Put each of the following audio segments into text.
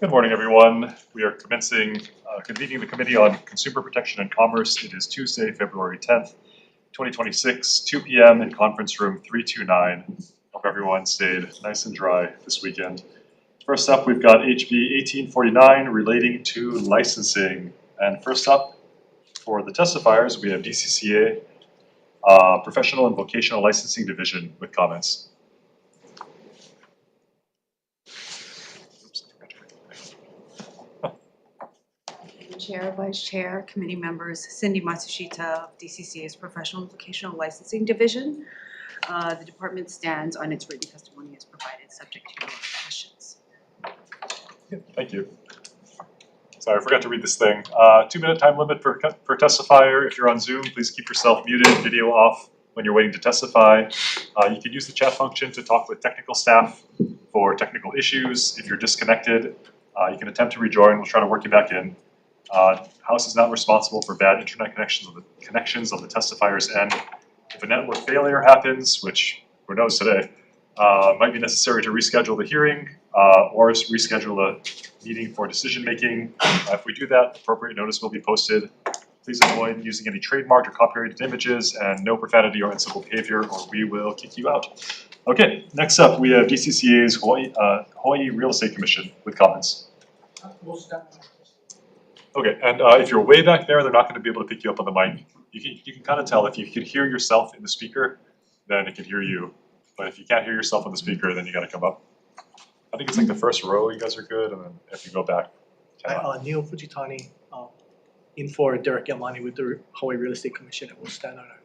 Good morning, everyone. We are convening the Committee on Consumer Protection and Commerce. It is Tuesday, February 10th, 2026, 2 p.m. in conference room 329. Hope everyone stayed nice and dry this weekend. First up, we've got HB 1849 relating to licensing. And first up, for the testifiers, we have DCCA, Professional and Vocational Licensing Division with comments. Chair, Vice Chair, Committee members, Cindy Matsushita of DCCA's Professional and Vocational Licensing Division. The department stands on its written testimony as provided, subject to your questions. Thank you. Sorry, I forgot to read this thing. 2-minute time limit per testifier. If you're on Zoom, please keep yourself muted, video off when you're waiting to testify. You can use the chat function to talk with technical staff for technical issues. If you're disconnected, you can attempt to rejoin. We'll try to work you back in. House is not responsible for bad internet connections on the testifier's end. If a network failure happens, which who knows today, it might be necessary to reschedule the hearing or reschedule the meeting for decision making. If we do that, appropriate notice will be posted. Please avoid using any trademarked or copyrighted images and no profanity or uncivil behavior, or we will kick you out. Okay, next up we have DCCA's Hawaii Real Estate Commission with comments. Okay, and if you're way back there, they're not going to be able to pick you up on the mic. You can kind of tell if you can hear yourself in the speaker, then it can hear you. But if you can't hear yourself on the speaker, then you got to come up. I think it's like the first row, you guys are good, and then if you go back. Neil Fujitani, in for Derek Yamani with the Hawaii Real Estate Commission, and will stand on our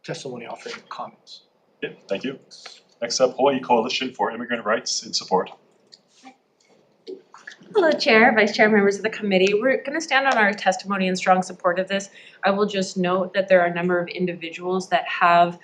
testimony offering comments. Yeah, thank you. Next up, Hawaii Coalition for Immigrant Rights in support. Hello, Chair, Vice Chair, members of the committee. We're going to stand on our testimony in strong support of this. I will just note that there are a number of individuals that have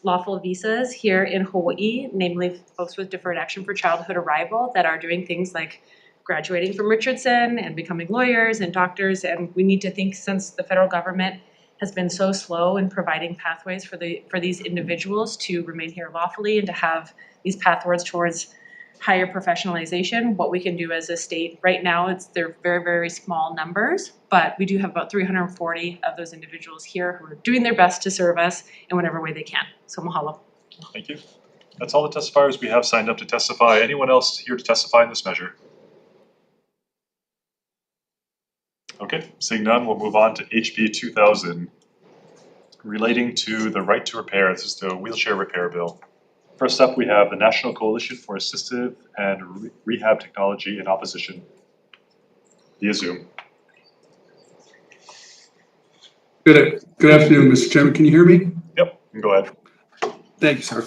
lawful visas here in Hawaii, namely folks with deferred action for childhood arrival that are doing things like graduating from Richardson and becoming lawyers and doctors. And we need to think, since the federal government has been so slow in providing pathways for these individuals to remain here lawfully and to have these pathways towards higher professionalization, what we can do as a state. Right now, they're very, very small numbers, but we do have about 340 of those individuals here who are doing their best to serve us in whatever way they can. So mahalo. Thank you. That's all the testifiers we have signed up to testify. Anyone else here to testify in this measure? Okay, seeing none, we'll move on to HB 2000 relating to the right to repair. This is the wheelchair repair bill. First up, we have the National Coalition for Assistive and Rehab Technology in opposition via Zoom. Good afternoon, Mr. Chairman. Can you hear me? Yep, you can go ahead. Thank you, sir.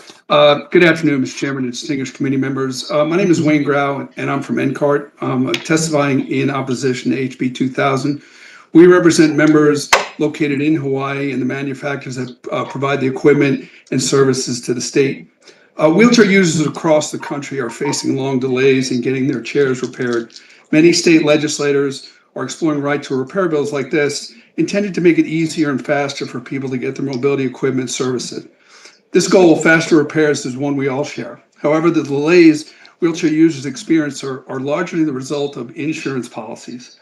Good afternoon, Mr. Chairman and distinguished committee members. My name is Wayne Grau, and I'm from NCART. I'm testifying in opposition to HB 2000. We represent members located in Hawaii and the manufacturers that provide the equipment and services to the state. Wheelchair users across the country are facing long delays in getting their chairs repaired. Many state legislators are exploring right to repair bills like this, intended to make it easier and faster for people to get their mobility equipment serviced. This goal of faster repairs is one we all share. However, the delays wheelchair users experience are largely the result of insurance policies.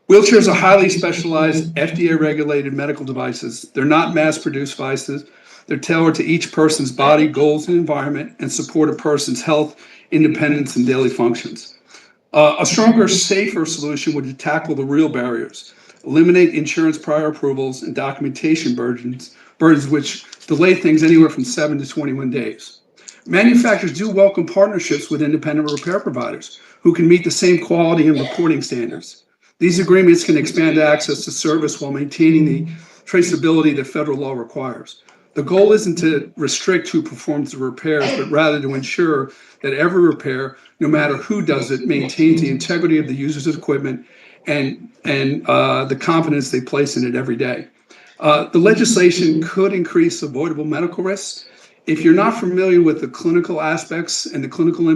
Wheelchairs are highly specialized, FDA-regulated medical devices. They're not mass-produced devices. They're tailored to each person's body, goals, and environment, and support a person's health, independence, and daily functions. A stronger, safer solution would tackle the real barriers, eliminate insurance prior approvals and documentation burdens which delay things anywhere from 7 to 21 days. Manufacturers do welcome partnerships with independent repair providers who can meet the same quality and reporting standards. These agreements can expand access to service while maintaining the traceability that federal law requires. The goal isn't to restrict who performs the repairs, but rather to ensure that every repair, no matter who does it, maintains the integrity of the user's equipment and the confidence they place in it every day. The legislation could increase avoidable medical risks. If you're not familiar with the clinical aspects and the clinical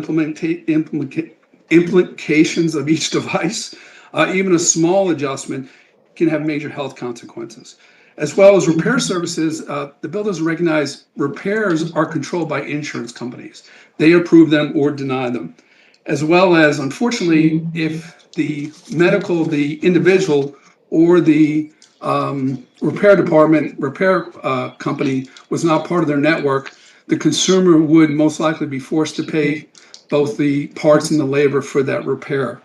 implications of each device, even a small adjustment can have major health consequences. As well as repair services, the bill doesn't recognize repairs are controlled by insurance companies. They approve them or deny them. as well as, unfortunately, if the individual or the repair company was not part of their network, the consumer would most likely be forced to pay both the parts and the labor for that repair.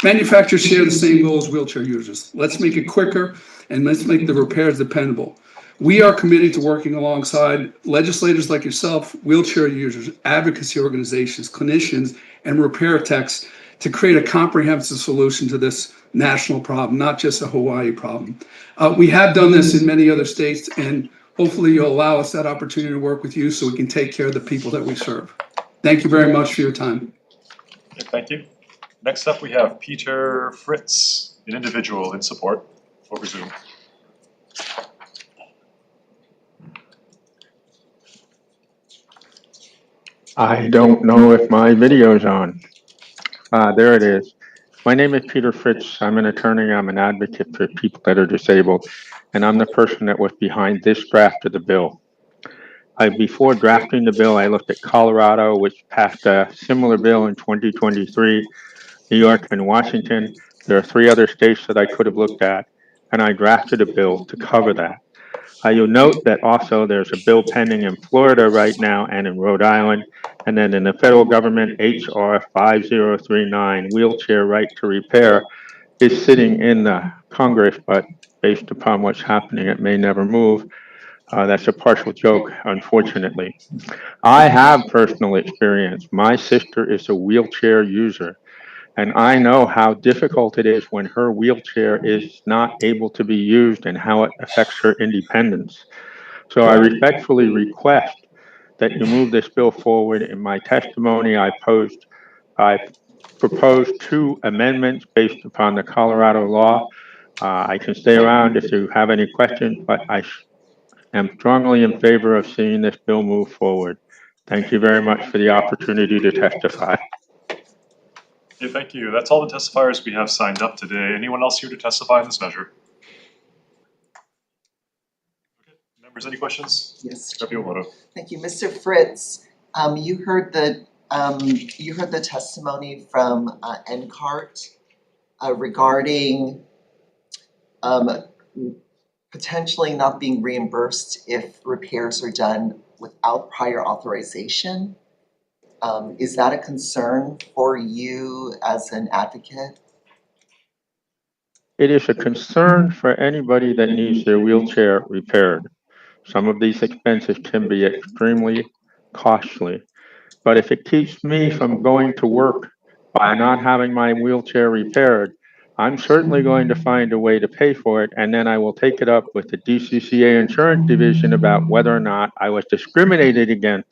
Manufacturers share the same goal as wheelchair users. Let's make it quicker and let's make the repairs dependable. We are committed to working alongside legislators like yourself, wheelchair users, advocacy organizations, clinicians, and repair techs to create a comprehensive solution to this national problem, not just a Hawaii problem. We have done this in many other states, and hopefully you'll allow us that opportunity to work with you so we can take care of the people that we serve. Thank you very much for your time. Okay, thank you. Next up, we have Peter Fritz, an individual in support over Zoom. I don't know if my video's on. There it is. My name is Peter Fritz. I'm an attorney. I'm an advocate for people that are disabled, and I'm the person that was behind this draft of the bill. Before drafting the bill, I looked at Colorado, which passed a similar bill in 2023, New York and Washington. There are 3 other states that I could have looked at, and I drafted a bill to cover that. You'll note that also there's a bill pending in Florida right now and in Rhode Island, and then in the federal government, HR 5039, wheelchair right to repair, is sitting in the Congress, but based upon what's happening, it may never move. That's a partial joke, unfortunately. I have personal experience. My sister is a wheelchair user, and I know how difficult it is when her wheelchair is not able to be used and how it affects her independence. So I respectfully request that you move this bill forward. In my testimony, I proposed 2 amendments based upon the Colorado law. I can stay around if you have any questions, but I am strongly in favor of seeing this bill move forward. Thank you very much for the opportunity to testify. Yeah, thank you. That's all the testifiers we have signed up today. Anyone else here to testify on this measure? Okay. Members, any questions? Yes. Rep. Yamamoto. Thank you, Mr. Fritz. You heard the testimony from NCART regarding potentially not being reimbursed if repairs are done without prior authorization. Is that a concern for you as an advocate? It is a concern for anybody that needs their wheelchair repaired. Some of these expenses can be extremely costly, but if it keeps me from going to work by not having my wheelchair repaired, I'm certainly going to find a way to pay for it, and then I will take it up with the DCCA Insurance Division about whether or not I was discriminated against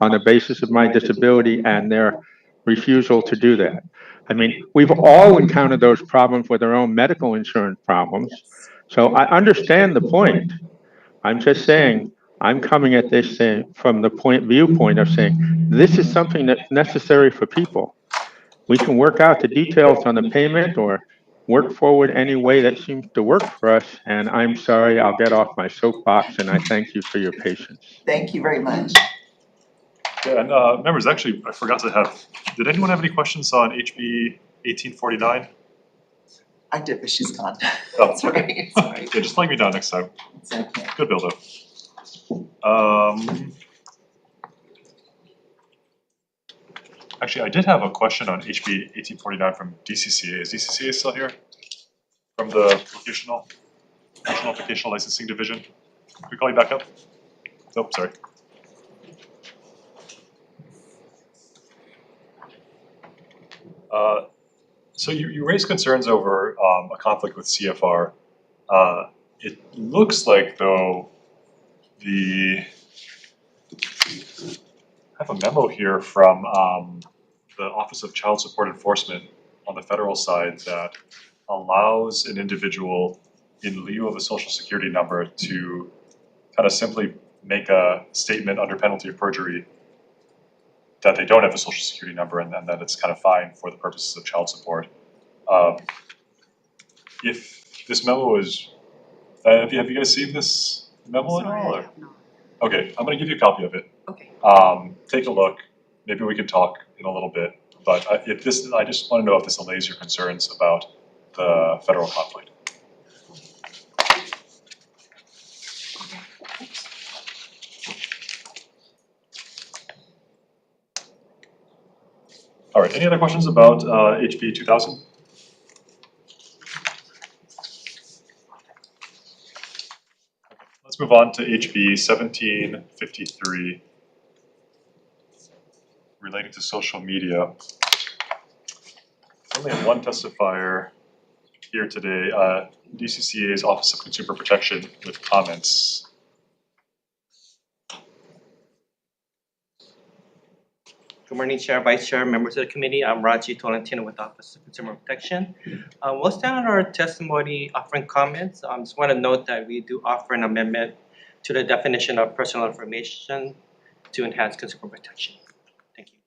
on the basis of my disability and their refusal to do that. I mean, we've all encountered those problems with our own medical insurance problems. So I understand the point. I'm just saying, I'm coming at this from the viewpoint of saying, this is something that's necessary for people. We can work out the details on the payment or work forward any way that seems to work for us. And I'm sorry, I'll get off my soapbox, and I thank you for your patience. Thank you very much. Yeah, and members, actually, I forgot to have, did anyone have any questions on HB 1849? I did, but she's gone. Oh, Sorry. Yeah, just flag me down next time. It's okay. Good bill though. Actually, I did have a question on HB 1849 from DCCA. Is DCCA still here? From the National Vocational Licensing Division? Can we call you back up? Nope, sorry. So you raised concerns over a conflict with CFR. It looks like though I have a memo here from the Office of Child Support Enforcement on the federal side that allows an individual in lieu of a social security number to kind of simply make a statement under penalty of perjury that they don't have a social security number and that it's kind of fine for the purposes of child support. If this memo is, have you guys seen this memo at Sorry, all? I have not. Okay, I'm gonna give you a copy of it. Okay. Take a look, maybe we can talk in a little bit, but I just want to know if this allays your concerns about the federal conflict. All right, any other questions about HB 2000? Let's move on to HB 1753, relating to social media. Only have one testifier here today, DCCA's Office of Consumer Protection, with comments. Good morning, Chair, Vice Chair, members of the committee. I'm Raji Tolentino with Office of Consumer Protection. We'll stand on our testimony offering comments. Just want to note that we do offer an amendment to the definition of personal information to enhance consumer protection. Thank you.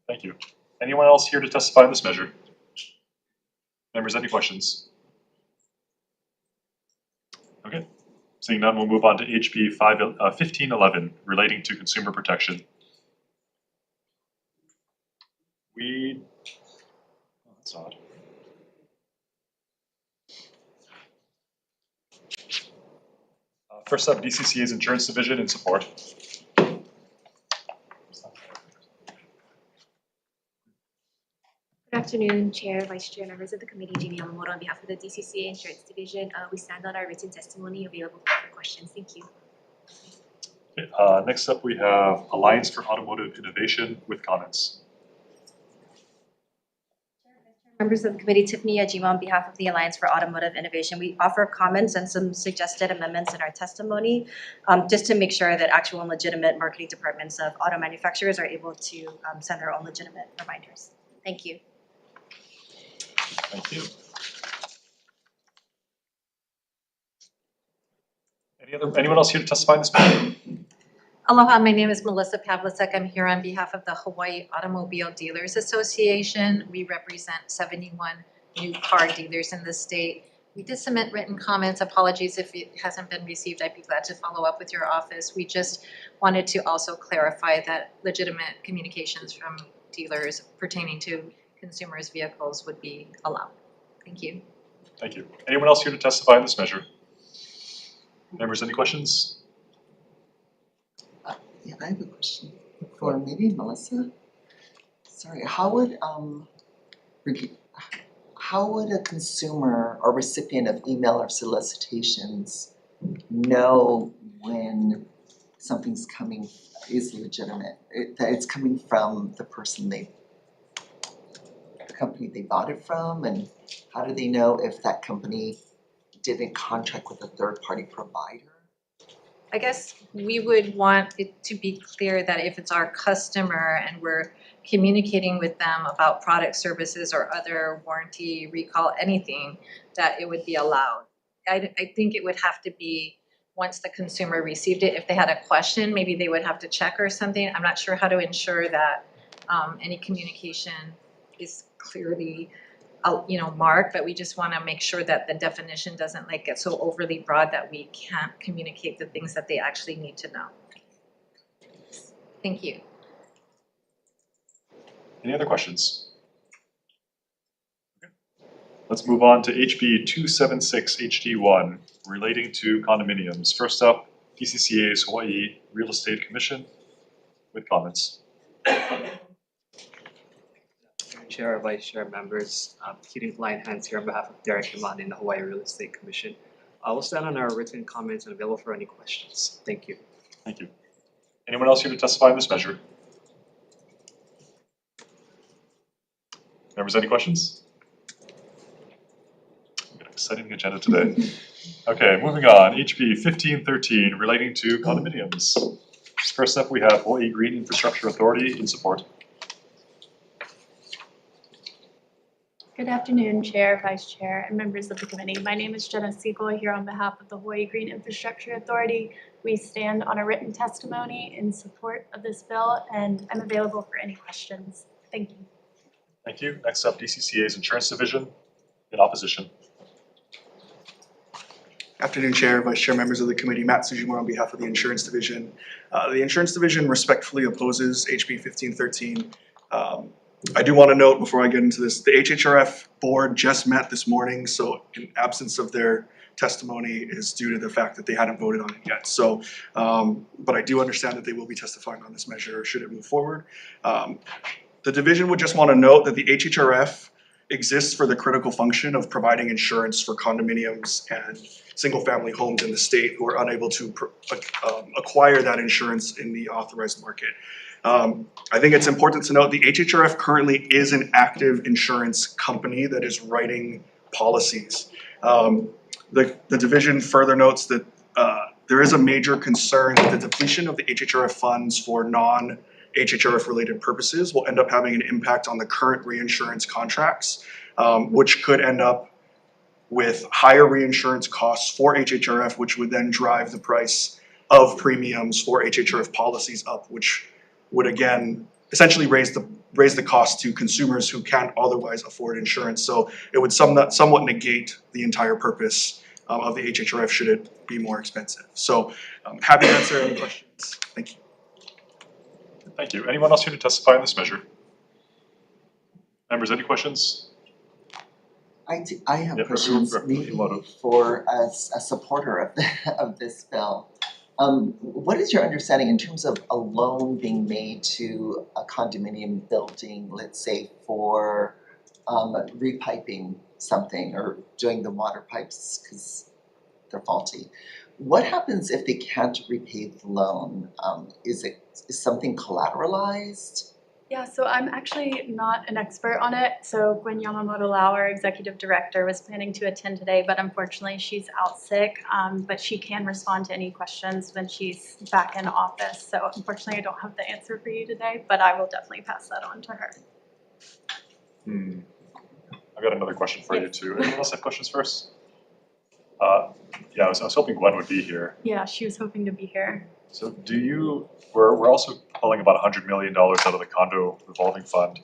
Thank you. Anyone else here to testify on this measure? Members, any questions? Okay, seeing none, we'll move on to HB 1511, relating to consumer protection. That's odd. First up, DCCA's Insurance Division in support. Good afternoon, Chair, Vice Chair, members of the committee. Jamie Yamamoto on behalf of the DCCA Insurance Division. We stand on our written testimony available for questions. Thank you. Okay, next up we have Alliance for Automotive Innovation with comments. Members of the committee, Tiffany Yajima on behalf of the Alliance for Automotive Innovation. We offer comments and some suggested amendments in our testimony, just to make sure that actual and legitimate marketing departments of auto manufacturers are able to send their own legitimate reminders. Thank you. Thank you. Anyone else here to testify in this matter? Aloha, my name is Melissa Pavlicek. I'm here on behalf of the Hawaii Automobile Dealers Association. We represent 71 new car dealers in the state. We did submit written comments. Apologies if it hasn't been received. I'd be glad to follow up with your office. We just wanted to also clarify that legitimate communications from dealers pertaining to consumers' vehicles would be allowed. Thank you. Thank you. Anyone else here to testify on this measure? Members, any questions? Yeah, I have a question for maybe Melissa. Sorry, how would a consumer or recipient of email or solicitations know when something's coming is legitimate? That it's coming from the company they bought it from, and how do they know if that company didn't contract with a third-party provider? I guess we would want it to be clear that if it's our customer and we're communicating with them about product services or other warranty, recall, anything, that it would be allowed. I think it would have to be once the consumer received it. If they had a question, maybe they would have to check or something. I'm not sure how to ensure that any communication is clearly marked, but we just want to make sure that the definition doesn't get so overly broad that we can't communicate the things that they actually need to know. Thank you. Any other questions? Okay. Let's move on to HB 276 HD1, relating to condominiums. First up, DCCA's Hawaii Real Estate Commission with comments. Chair, Vice Chair, members, Keating Lionhands here on behalf of Derek Iman in the Hawaii Real Estate Commission. We'll stand on our written comments and available for any questions. Thank you. Thank you. Anyone else here to testify on this measure? Members, any questions? We've got an exciting agenda today. Okay, moving on. HB 1513, relating to condominiums. First up, we have Hawaii Green Infrastructure Authority in support. Good afternoon, Chair, Vice Chair, and members of the committee. My name is Jenna Siegel here on behalf of the Hawaii Green Infrastructure Authority. We stand on a written testimony in support of this bill, and I'm available for any questions. Thank you. Thank you. Next up, DCCA's Insurance Division in opposition. Afternoon, Chair, Vice Chair, members of the committee. Matt Sujimura on behalf of the Insurance Division. The Insurance Division respectfully opposes HB 1513. I do want to note before I get into this, the HHRF board just met this morning, so in absence of their testimony is due to the fact that they hadn't voted on it yet. So, but I do understand that they will be testifying on this measure should it move forward. The division would just want to note that the HHRF exists for the critical function of providing insurance for condominiums and single-family homes in the state who are unable to acquire that insurance in the authorized market. I think it's important to note the HHRF currently is an active insurance company that is writing policies. The division further notes that there is a major concern that the depletion of the HHRF funds for non-HHRF related purposes will end up having an impact on the current reinsurance contracts, which could end up with higher reinsurance costs for HHRF, which would then drive the price of premiums for HHRF policies up, which would again essentially raise the cost to consumers who can't otherwise afford insurance. So it would somewhat negate the entire purpose of the HHRF should it be more expensive. So I'm happy to answer any questions. Thank you. Thank you. Anyone else here to testify on this measure? Members, any questions? I have questions maybe for a supporter of this bill. What is your understanding in terms of a loan being made to a condominium building, let's say for repiping something or doing the water pipes because they're faulty? What happens if they can't repay the loan? Is something collateralized? Yeah, so I'm actually not an expert on it. So Gwen Yamamoto Lau, our executive director, was planning to attend today, but unfortunately she's out sick. But she can respond to any questions when she's back in office. So unfortunately I don't have the answer for you today, but I will definitely pass that on to her. I've got another question for you too. Anyone else have questions first? Yeah, I was hoping Gwen would be here. Yeah, she was hoping to be here. So we're also pulling about $100 million out of the condo revolving fund.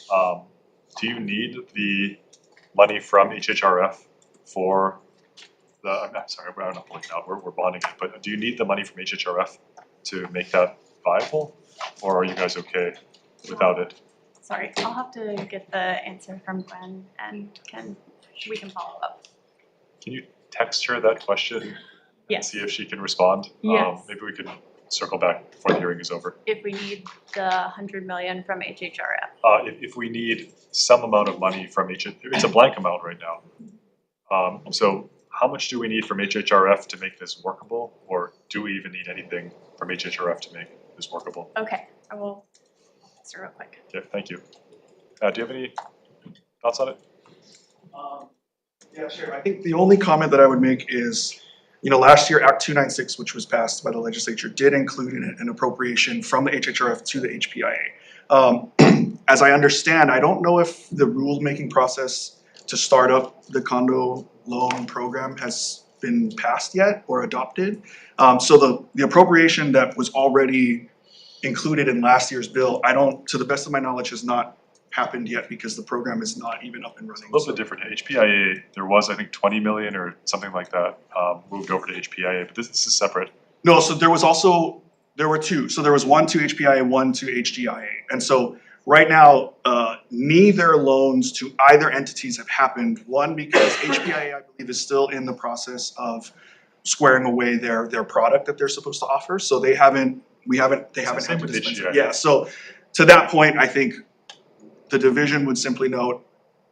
Do you need the money from HHRF for I'm sorry, we're not pulling it out, we're bonding it, but do you need the money from HHRF to make that viable? Or are you guys okay without it? Sorry, I'll have to get the answer from Gwen and we can follow up. Can you text her that question? And Yes. see if she can respond? Yes. Maybe we can circle back before the hearing is over. If we need the 100 million from HHRF. If we need some amount of money from it's a blank amount right now. So how much do we need from HHRF to make this workable? Or do we even need anything from HHRF to make this workable? Okay, I will answer real quick. Okay, thank you. Do you have any thoughts on it? Yeah, sure. I think the only comment that I would make is, last year Act 296, which was passed by the legislature, did include in it an appropriation from the HHRF to the HPIA. As I understand, I don't know if the rulemaking process to start up the condo loan program has been passed yet or adopted. So the appropriation that was already included in last year's bill, to the best of my knowledge, has not happened yet because the program is not even up and running. A little bit different. HPIA, there was, I think, 20 million or something like that moved over to HPIA, but this is separate. No, so there were two. So there was one to HPIA, one to HGIA. And so right now, neither loans to either entities have happened. One, because HPIA, I believe, is still in the process of squaring away their product that they're supposed to offer. So they haven't had to dispense it. Yeah, so to that point, I think the division would simply note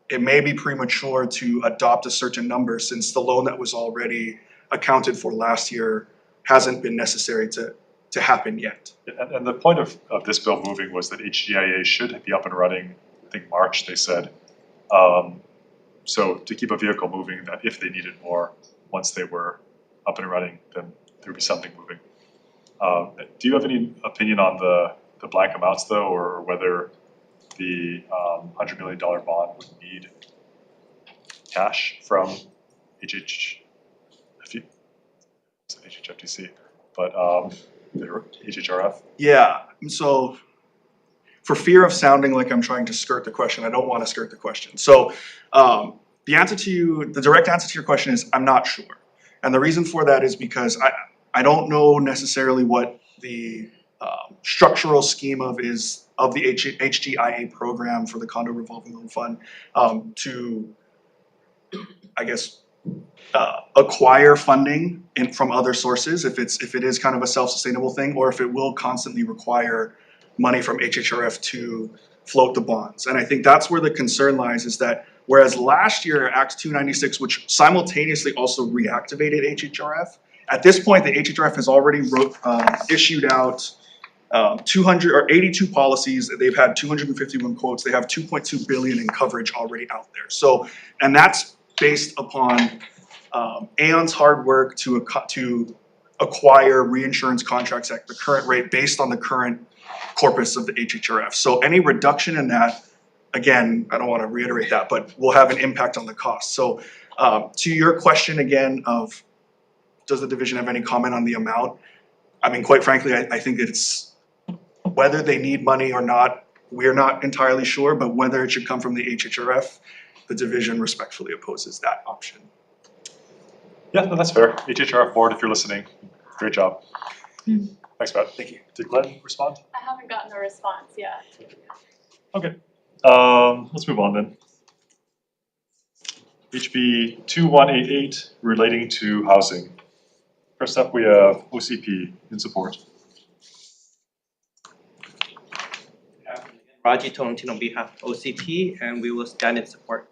it may be premature to adopt a certain number since the loan that was already accounted for last year hasn't been necessary to happen yet. And the point of this bill moving was that HGIA should be up and running, I think March, they said. So to keep a vehicle moving, that if they needed more, once they were up and running, then there would be something moving. Do you have any opinion on the blank amounts though, or whether the $100 million bond would need cash from HHFTC, but HHRF? Yeah, so for fear of sounding like I'm trying to skirt the question, I don't want to skirt the question. So the direct answer to your question is I'm not sure. And the reason for that is because I don't know necessarily what the structural scheme of of the HGIA program for the condo revolving loan fund to, I guess, acquire funding from other sources if it is kind of a self-sustainable thing, or if it will constantly require money from HHRF to float the bonds. And I think that's where the concern lies, is that whereas last year Act 296, which simultaneously also reactivated HHRF, at this point the HHRF has already issued out 82 policies. They've had 251 quotes. They have 2.2 billion in coverage already out there. So, and that's based upon Aon's hard work to acquire reinsurance contracts at the current rate based on the current corpus of the HHRF. So any reduction in that, again, I don't want to reiterate that, but will have an impact on the cost. So to your question again of does the division have any comment on the amount? I mean, quite frankly, I think it's whether they need money or not, we're not entirely sure, but whether it should come from the HHRF, the division respectfully opposes that option. Yeah, no, that's fair. HHRF board, if you're listening, great job. Thanks, Pat. Thank you. Did Glenn respond? I haven't gotten a response yet. Okay. Let's move on then. HB 2188 relating to housing. First up, we have OCP in support. Raji Tolentino on behalf of OCP, and we will stand in support.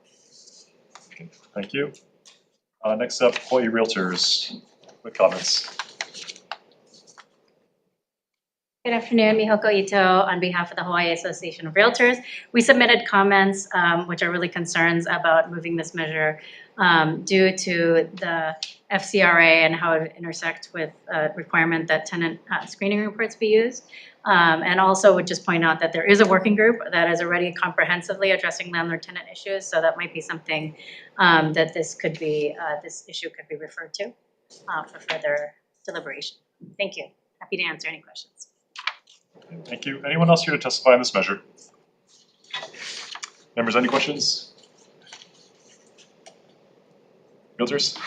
Okay, thank you. Next up, Hawaii Realtors with comments. Good afternoon, Mihoko Ito on behalf of the Hawaii Association of Realtors. We submitted comments which are really concerns about moving this measure due to the FCRA and how it intersects with a requirement that tenant screening reports be used. And also would just point out that there is a working group that is already comprehensively addressing landlord-tenant issues, so that might be something that this issue could be referred to for further deliberation. Thank you. Happy to answer any questions. Thank you. Anyone else here to testify on this measure? Members, any questions? Realtors?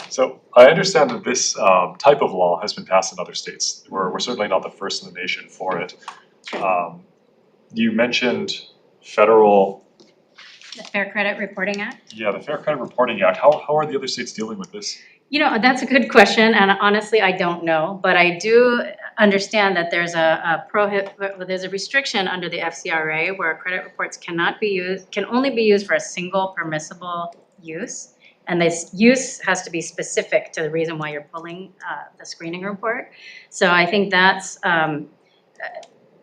So I understand that this type of law has been passed in other states. We're certainly not the first in the nation for it. You mentioned federal. The Fair Credit Reporting Act? Yeah, the Fair Credit Reporting Act. How are the other states dealing with this? You know, that's a good question, and honestly, I don't know. But I do understand that there's there's a restriction under the FCRA where credit reports can only be used for a single permissible use. And this use has to be specific to the reason why you're pulling the screening report. So I think that's, and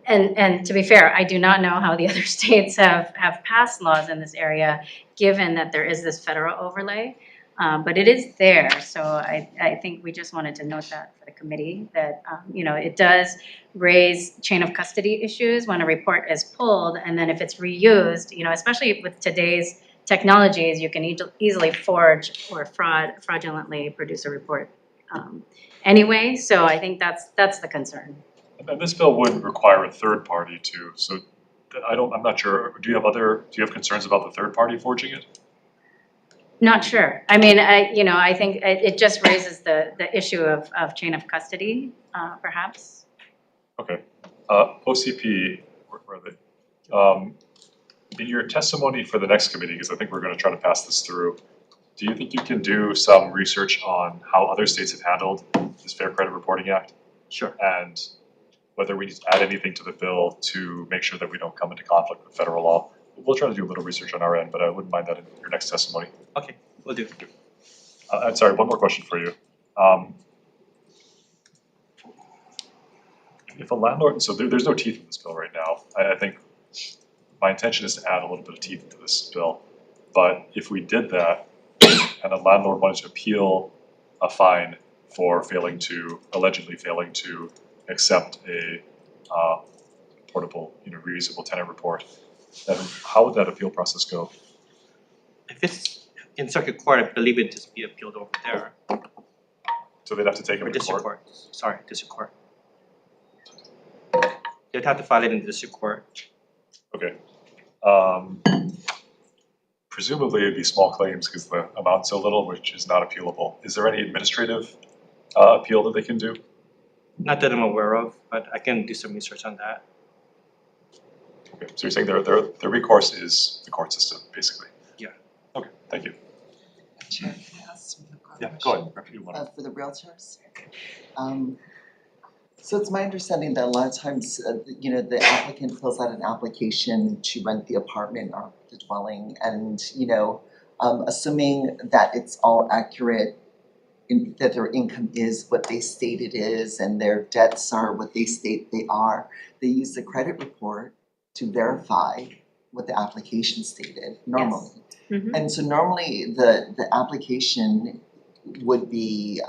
to be fair, I do not know how the other states have passed laws in this area, given that there is this federal overlay. But it is there, so I think we just wanted to note that for the committee, that you know, it does raise chain of custody issues when a report is pulled, and then if it's reused, you know, especially with today's technologies, you can easily forge or fraudulently produce a report anyway. So I think that's the concern. And this bill would require a third party too. So I'm not sure. Do you have concerns about the third party forging it? Not sure. I mean, I think it just raises the issue of chain of custody, perhaps. Okay. OCP, where are they? In your testimony for the next committee, because I think we're going to try to pass this through, do you think you can do some research on how other states have handled this Fair Credit Reporting Act? Sure. And whether we need to add anything to the bill to make sure that we don't come into conflict with federal law? We'll try to do a little research on our end, but I wouldn't mind that in your next testimony. Okay, we'll do. I'm sorry, one more question for you. If a landlord, so there's no teeth in this bill right now. I think my intention is to add a little bit of teeth into this bill. But if we did that and a landlord wanted to appeal a fine for allegedly failing to accept a portable, reusable tenant report, then how would that appeal process go? If it's in circuit court, I believe it just be appealed over there. So they'd have to take it Or to district court? court. Sorry, district court. They'd have to file it in district court. Okay. Presumably it'd be small claims because the amount's so little, which is not appealable. Is there any administrative appeal that they can do? Not that I'm aware of, but I can do some research on that. Okay, so you're saying their recourse is the court system, basically? Yeah. Okay, thank you. Chair, can I ask one question? Yeah, go ahead, if you want. For the realtors. So it's my understanding that a lot of times, the applicant fills out an application to rent the apartment or the dwelling and, assuming that it's all accurate, that their income is what they state it is and their debts are what they state they are, they use the credit report to verify what the application stated normally. Mhm. And so normally the application would be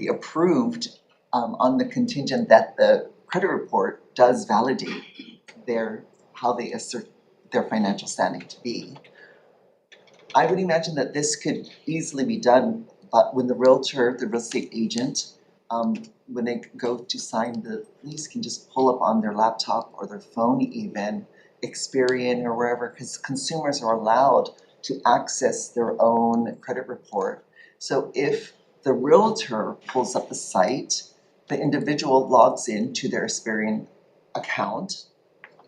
approved on the contingent that the credit report does validate how they assert their financial standing to be. I would imagine that this could easily be done, but when the realtor, the real estate agent, when they go to sign the lease, can just pull up on their laptop or their phone even, Experian or wherever, because consumers are allowed to access their own credit report. So if the realtor pulls up the site, the individual logs into their Experian account,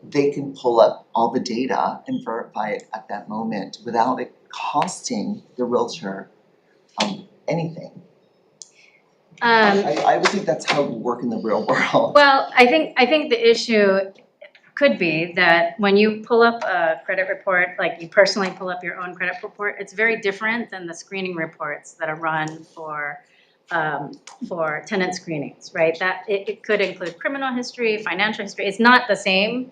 they can pull up all the data and verify it at that moment without it costing the realtor anything. I would think that's how it would work in the real world. Well, I think the issue could be that when you pull up a credit report, like you personally pull up your own credit report, it's very different than the screening reports that are run for tenant screenings, right? That it could include criminal history, financial history. It's not the same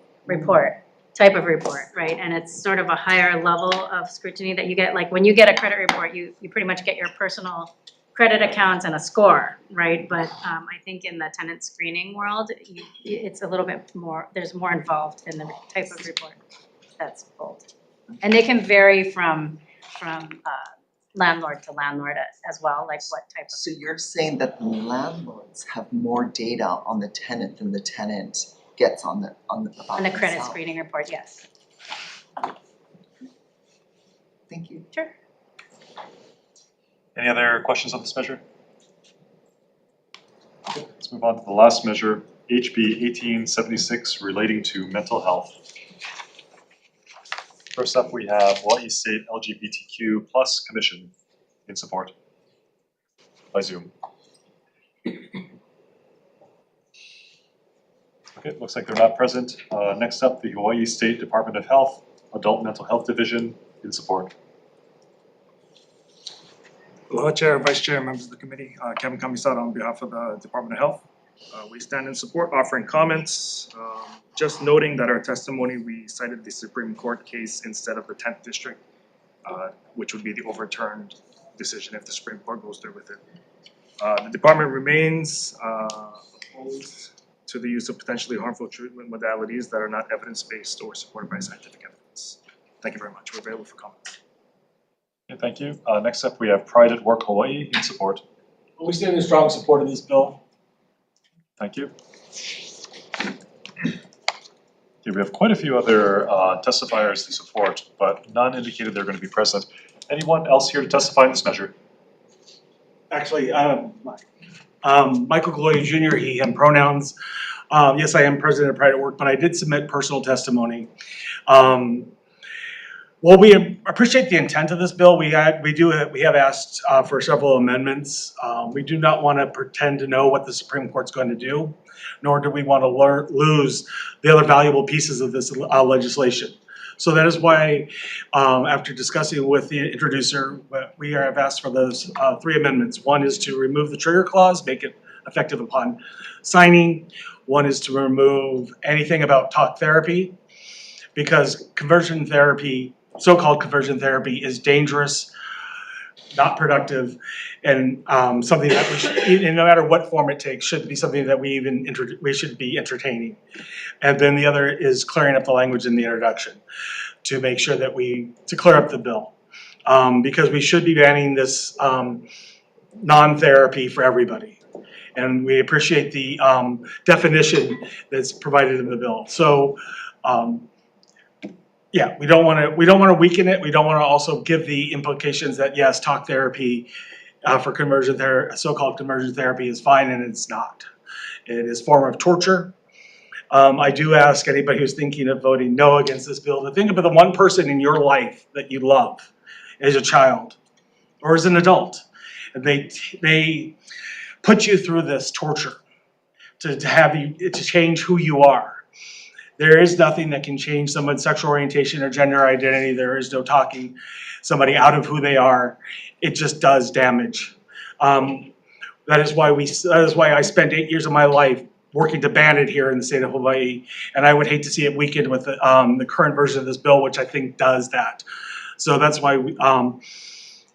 type of report, right? And it's sort of a higher level of scrutiny that you get. Like when you get a credit report, you pretty much get your personal credit accounts and a score, right? But I think in the tenant screening world, it's a little bit more, there's more involved in the type of report that's pulled. And they can vary from landlord to landlord as well, like what type of. So you're saying that the landlords have more data on the tenant than the tenant gets on the credit itself. screening report, yes. Thank you. Sure. Any other questions on this measure? Okay, let's move on to the last measure, HB 1876, relating to mental health. First up, we have Hawaii State LGBTQ+ Commission in support by Zoom. Okay, looks like they're not present. Next up, the Hawaii State Department of Health Adult Mental Health Division in support. Aloha Chair, Vice Chair, members of the committee. Kevin Kamisada on behalf of the Department of Health. We stand in support, offering comments. Just noting that our testimony, we cited the Supreme Court case instead of the 10th District, which would be the overturned decision if the Supreme Court goes through with it. The department remains opposed to the use of potentially harmful treatment modalities that are not evidence-based or supported by scientific evidence. Thank you very much. We're available for comments. Okay, thank you. Next up, we have Pride at Work Hawaii in support. We stand in strong support of this bill. Thank you. Okay, we have quite a few other testifiers to support, but none indicated they're going to be present. Anyone else here to testify in this measure? Actually, Michael Gloria Jr., he, him pronouns. Yes, I am president of Pride at Work, but I did submit personal testimony. Well, we appreciate the intent of this bill. We have asked for several amendments. We do not want to pretend to know what the Supreme Court's going to do, nor do we want to lose the other valuable pieces of this legislation. So that is why, after discussing with the introducer, we have asked for those 3 amendments. One is to remove the trigger clause, make it effective upon signing. One is to remove anything about talk therapy, because conversion therapy, so-called conversion therapy, is dangerous, not productive, and something that we should, no matter what form it takes, should be something that we should be entertaining. And then the other is clearing up the language in the introduction to make sure that to clear up the bill, because we should be banning this non-therapy for everybody. And we appreciate the definition that's provided in the bill. So. Yeah, we don't want to weaken it. We don't want to also give the implications that yes, talk therapy for so-called conversion therapy is fine, and it's not. It is a form of torture. I do ask anybody who's thinking of voting no against this bill to think about the one person in your life that you love as a child or as an adult. And they put you through this torture to change who you are. There is nothing that can change someone's sexual orientation or gender identity. There is no talking somebody out of who they are. It just does damage. That is why I spent 8 years of my life working to ban it here in the state of Hawaii, and I would hate to see it weakened with the current version of this bill, which I think does that. So that's why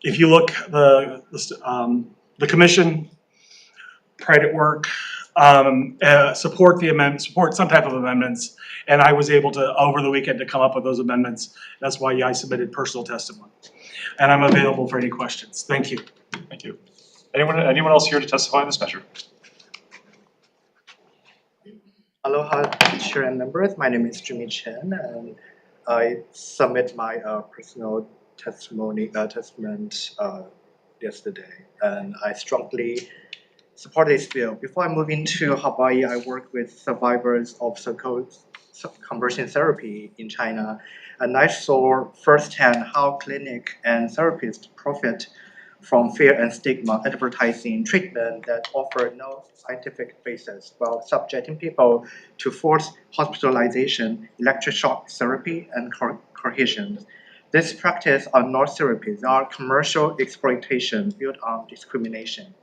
if you look, the commission tried at work, support the amendment, support some type of amendments, and I was able to, over the weekend, to come up with those amendments. That's why I submitted personal testimony. And I'm available for any questions. Thank you. Thank you. Anyone else here to testify on this measure? Aloha, Chair and members. My name is Jimmy Chen, and I submit my personal testament yesterday, and I strongly support this bill. Before I move into Hawaii, I work with survivors of conversion therapy in China, and I saw firsthand how clinic and therapists profit from fear and stigma advertising treatment that offer no scientific basis while subjecting people to forced hospitalization, electric shock therapy, and coercion. This practice are not therapies, they are commercial exploitation built on discrimination.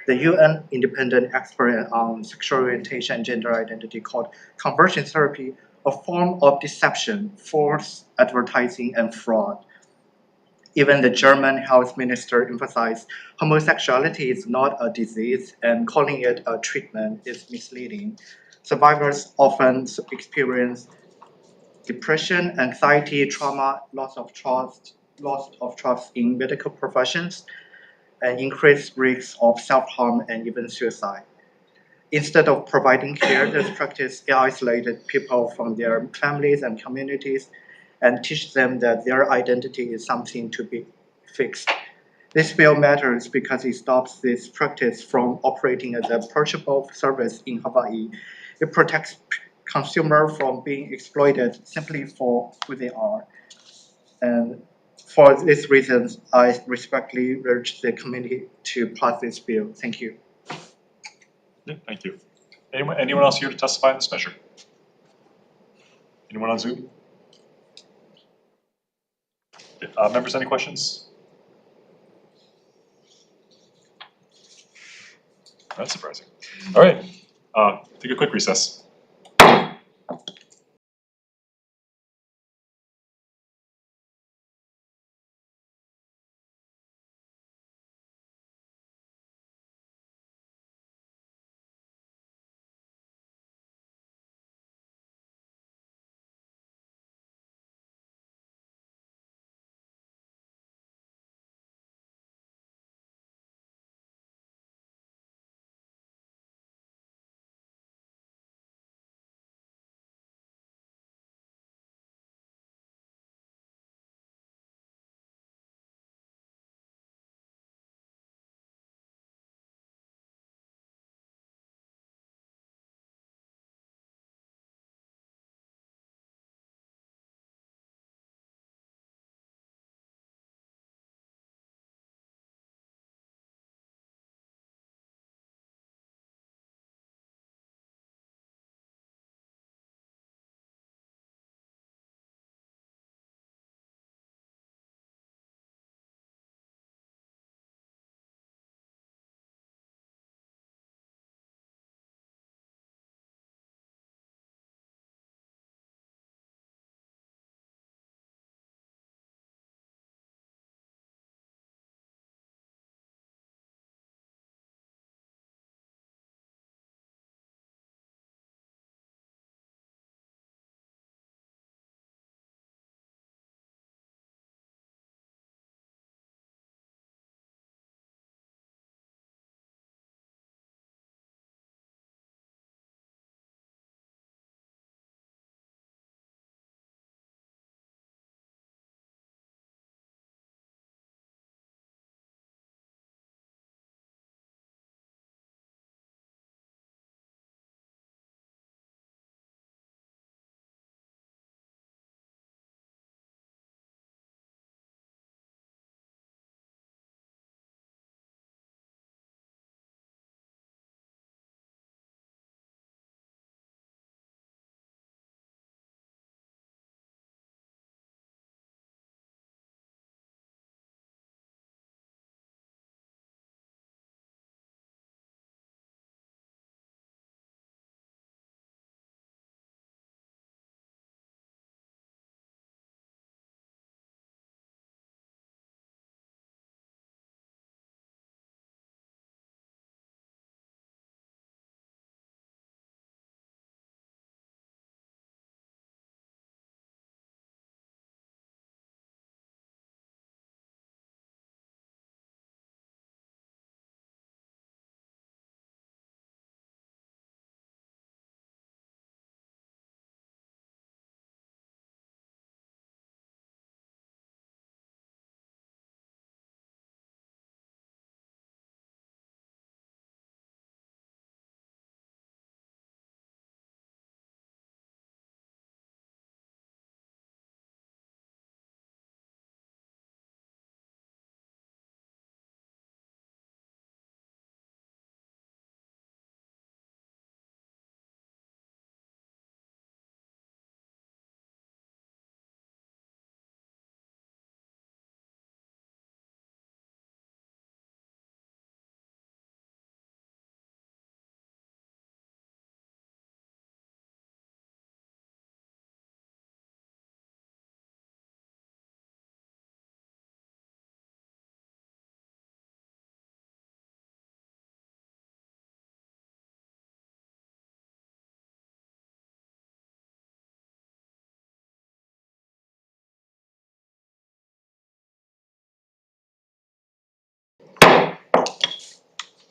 The UN independent expert on sexual orientation and gender identity called conversion therapy a form of deception, false advertising, and fraud. Even the German health minister emphasized homosexuality is not a disease, and calling it a treatment is misleading. Survivors often experience depression, anxiety, trauma, loss of trust in medical professions, and increased risks of self-harm and even suicide. Instead of providing care, this practice isolated people from their families and communities and teach them that their identity is something to be fixed. This bill matters because it stops this practice from operating as a purchasable service in Hawaii. It protects consumers from being exploited simply for who they are. And for these reasons, I respectfully urge the committee to pass this bill. Thank you. Yeah, thank you. Anyone else here to testify on this measure? Anyone on Zoom? Members, any questions? That's surprising. All right, take a quick recess.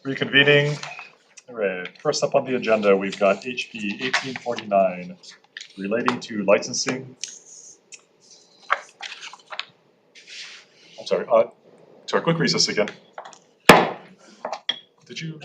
Reconvening. All right, first up on the agenda, we've got HB 1849 relating to licensing. I'm sorry, quick recess again. Did you?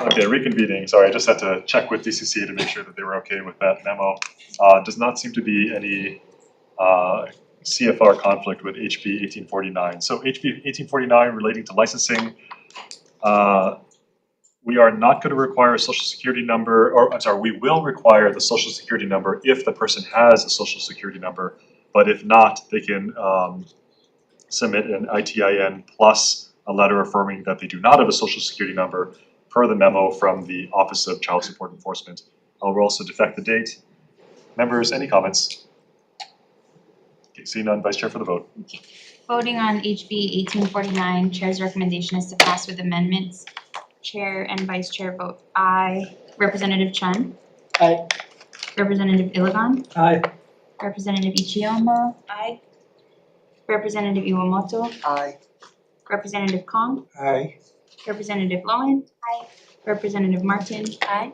Okay, reconvening. Sorry, I just had to check with DCC to make sure that they were okay with that memo. Does not seem to be any CFR conflict with HB 1849. So HB 1849 relating to licensing, we are not going to require a social security number, or I'm sorry, we will require the social security number if the person has a social security number, but if not, they can submit an ITIN plus a letter affirming that they do not have a social security number per the memo from the Office of Child Support Enforcement. We'll also defect the date. Members, any comments? Okay, seeing none, Vice Chair for the vote. Voting on HB 1849, Chair's recommendation is to pass with amendments. Chair and Vice Chair vote aye. Representative Chun? Aye. Representative Iligan? Aye. Representative Ichiyama? Aye. Representative Iwamoto? Aye. Representative Kong? Aye. Representative Lowen? Aye. Representative Martin? Aye.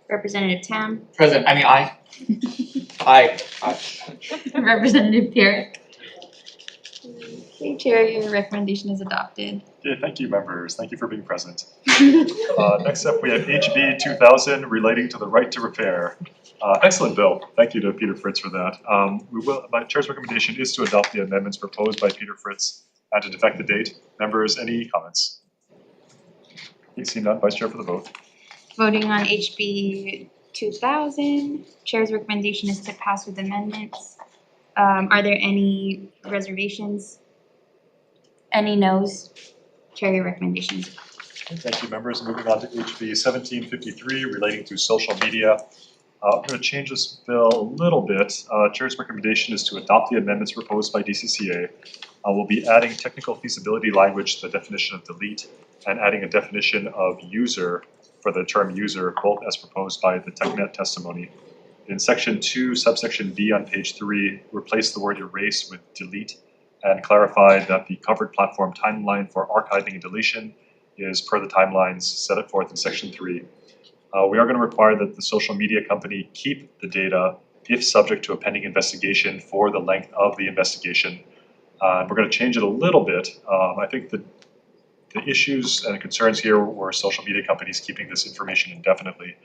Representative Tam? Present, I mean, aye. Aye. Representative Pierre? Okay, Chair, your recommendation is adopted. Okay, thank you, members. Thank you for being present. Next up, we have HB 2000 relating to the right to repair. Excellent bill. Thank you to Peter Fritz for that. My Chair's recommendation is to adopt the amendments proposed by Peter Fritz and to defect the date. Members, any comments? Seeing none, Vice Chair for the vote. Voting on HB 2000, Chair's recommendation is to pass with amendments. Are there any reservations? Any noes? Chair, your recommendation is adopted. Thank you, members. Moving on to HB 1753 relating to social media. I'm going to change this bill a little bit. Chair's recommendation is to adopt the amendments proposed by DCCA. We'll be adding technical feasibility language to the definition of delete and adding a definition of user for the term user, both as proposed by the TechNet testimony. In section 2, subsection B on page 3, replace the word erase with delete and clarify that the covered platform timeline for archiving and deletion is per the timelines set forth in section 3. We are going to require that the social media company keep the data if subject to a pending investigation for the length of the investigation. We're going to change it a little bit. I think the issues and concerns here were social media companies keeping this information indefinitely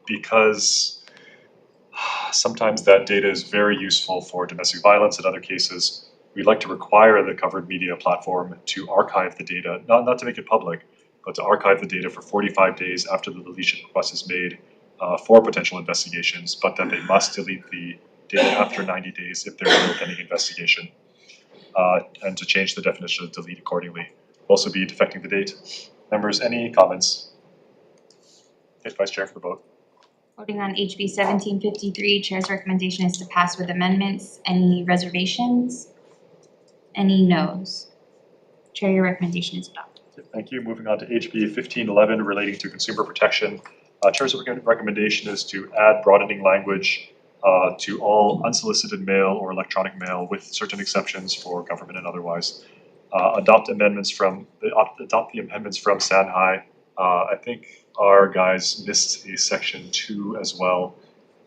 because sometimes that data is very useful for domestic violence. In other cases, we'd like to require the covered media platform to archive the data, not to make it public, but to archive the data for 45 days after the deletion request is made for potential investigations, but that they must delete the data after 90 days if there is no pending investigation, and to change the definition of delete accordingly. We'll also be defecting the date. Members, any comments? Okay, Vice Chair for the vote. Voting on HB 1753, Chair's recommendation is to pass with amendments. Any reservations? Any noes? Chair, your recommendation is adopted. Okay, thank you. Moving on to HB 1511 relating to consumer protection. Chair's recommendation is to add broadening language to all unsolicited mail or electronic mail with certain exceptions for government and otherwise. Adopt the amendments from Sanhai. I think our guys missed a section 2 as well.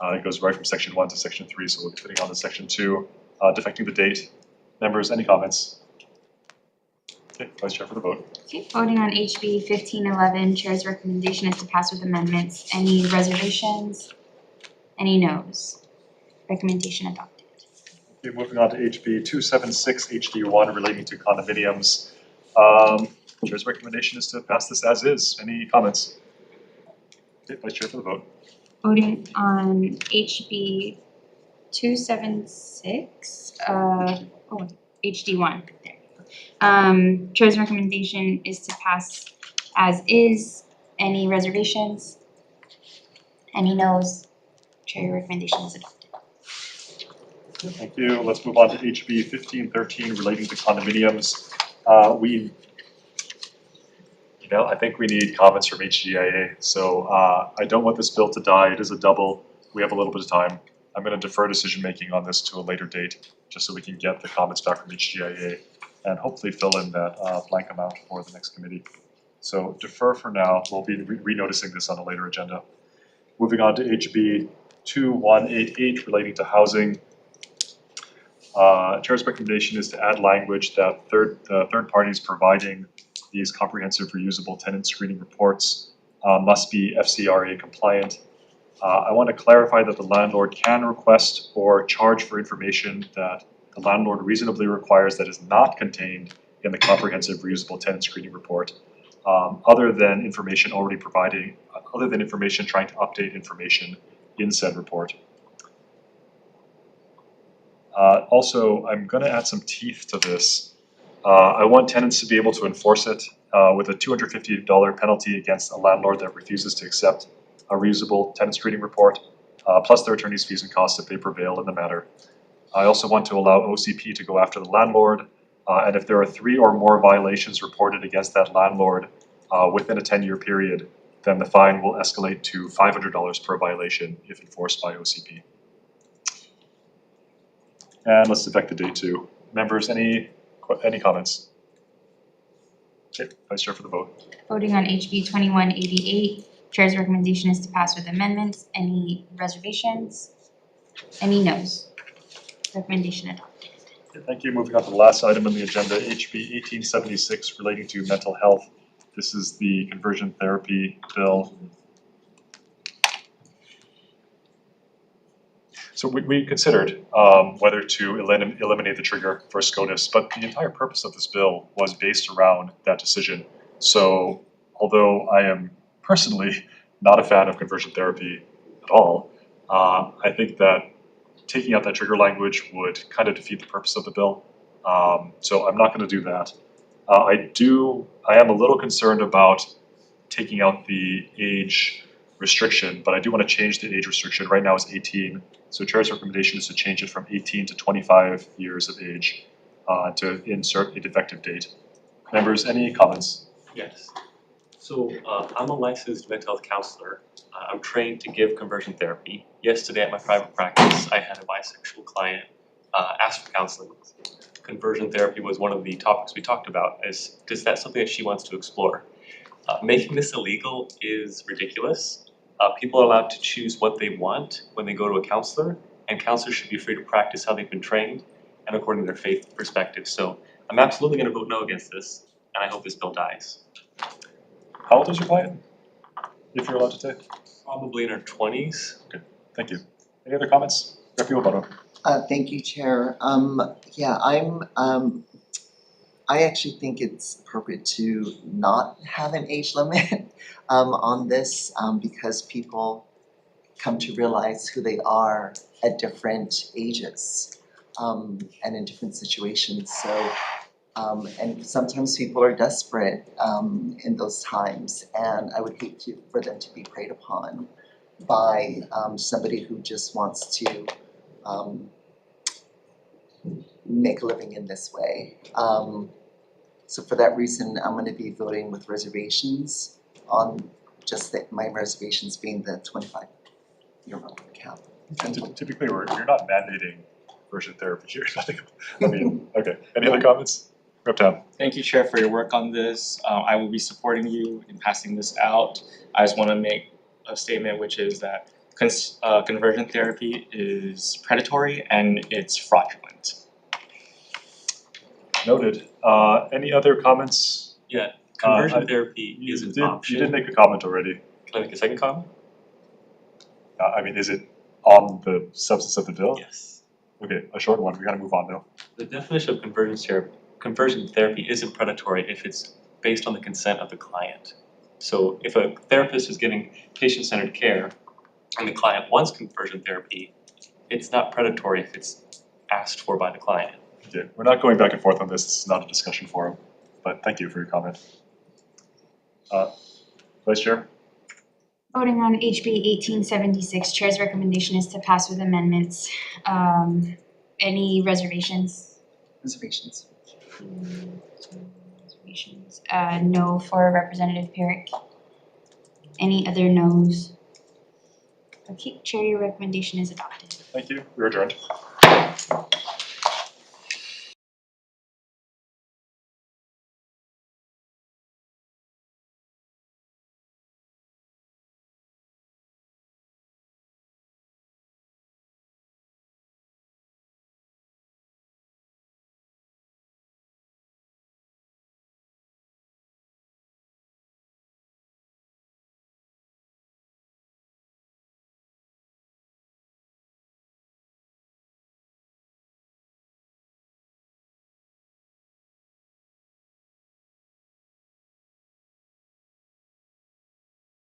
It goes right from section 1 to section 3, so we'll be putting on to section 2. Defecting the date. Members, any comments? Okay, Vice Chair for the vote. Okay, voting on HB 1511, Chair's recommendation is to pass with amendments. Any reservations? Any noes? Recommendation adopted. Okay, moving on to HB 276 HD1 relating to condominiums. Chair's recommendation is to pass this as is. Any comments? Okay, Vice Chair for the vote. Voting on HB 276, HD1. There. Chair's recommendation is to pass as is. Any reservations? Any noes? Chair, your recommendation is adopted. Thank you. Let's move on to HB 1513 relating to condominiums. We Now, I think we need comments from HGIA. So I don't want this bill to die. It is a double. We have a little bit of time. I'm going to defer decision-making on this to a later date, just so we can get the comments back from HGIA and hopefully fill in that blank amount for the next committee. So defer for now. We'll be re-noticing this on a later agenda. Moving on to HB 2188 relating to housing. Chair's recommendation is to add language that third parties providing these comprehensive reusable tenant screening reports must be FCRA compliant. I want to clarify that the landlord can request or charge for information that the landlord reasonably requires that is not contained in the comprehensive reusable tenant screening report, other than information trying to update information in said report. Also, I'm going to add some teeth to this. I want tenants to be able to enforce it with a $250 penalty against a landlord that refuses to accept a reusable tenant screening report, plus their attorney's fees and costs if they prevail in the matter. I also want to allow OCP to go after the landlord, and if there are 3 or more violations reported against that landlord within a 10-year period, then the fine will escalate to $500 per violation if enforced by OCP. And let's affect the date too. Members, any comments? Okay, Vice Chair for the vote. Voting on HB 2188, Chair's recommendation is to pass with amendments. Any reservations? Any noes? Recommendation adopted. Okay, thank you. Moving on to the last item on the agenda, HB 1876 relating to mental health. This is the conversion therapy bill. So we considered whether to eliminate the trigger for SCOTUS, but the entire purpose of this bill was based around that decision. So although I am personally not a fan of conversion therapy at all, I think that taking out that trigger language would kind of defeat the purpose of the bill. So I'm not going to do that. I am a little concerned about taking out the age restriction, but I do want to change the age restriction. Right now it's 18. So Chair's recommendation is to change it from 18 to 25 years of age to insert a defective date. Members, any comments? Yes. So I'm a licensed mental health counselor. I'm trained to give conversion therapy. Yesterday at my private practice, I had a bisexual client ask for counseling. Conversion therapy was one of the topics we talked about. Is that something that she wants to explore? Making this illegal is ridiculous. People are allowed to choose what they want when they go to a counselor, and counselors should be free to practice how they've been trained and according to their faith perspective. So I'm absolutely going to vote no against this, and I hope this bill dies. How old is your client, if you're allowed to say? Probably in her 20s. Okay, thank you. Any other comments? Rep. Iwabano. Thank you, Chair. I actually think it's appropriate to not have an age limit on this because people come to realize who they are at different ages and in different situations. So, and sometimes people are desperate in those times, and I would hate for them to be preyed upon by somebody who just wants to make a living in this way. So for that reason, I'm going to be voting with reservations on just my reservations being the 25-year-old cap. Typically, you're not mandating conversion therapy here. I mean, okay. Any other comments? Rep. Tam. Thank you, Chair, for your work on this. I will be supporting you in passing this out. I just want to make a statement, which is that conversion therapy is predatory and it's fraudulent. Noted. Any other comments? Yeah, conversion therapy is an option. You did make a comment already. Can I make a second comment? I mean, is it on the substance of the bill? Yes. Okay, a short one. We gotta move on though. The definition of conversion therapy isn't predatory if it's based on the consent of the client. So if a therapist is giving patient-centered care and the client wants conversion therapy, it's not predatory if it's asked for by the client. Okay, we're not going back and forth on this. This is not a discussion forum, but thank you for your comment. Vice Chair? Voting on HB 1876, Chair's recommendation is to pass with amendments. Any reservations? Reservations. reservations. No for Representative Perrick. Any other no's? Okay, Chair, your recommendation is adopted. Thank you. We're adjourned.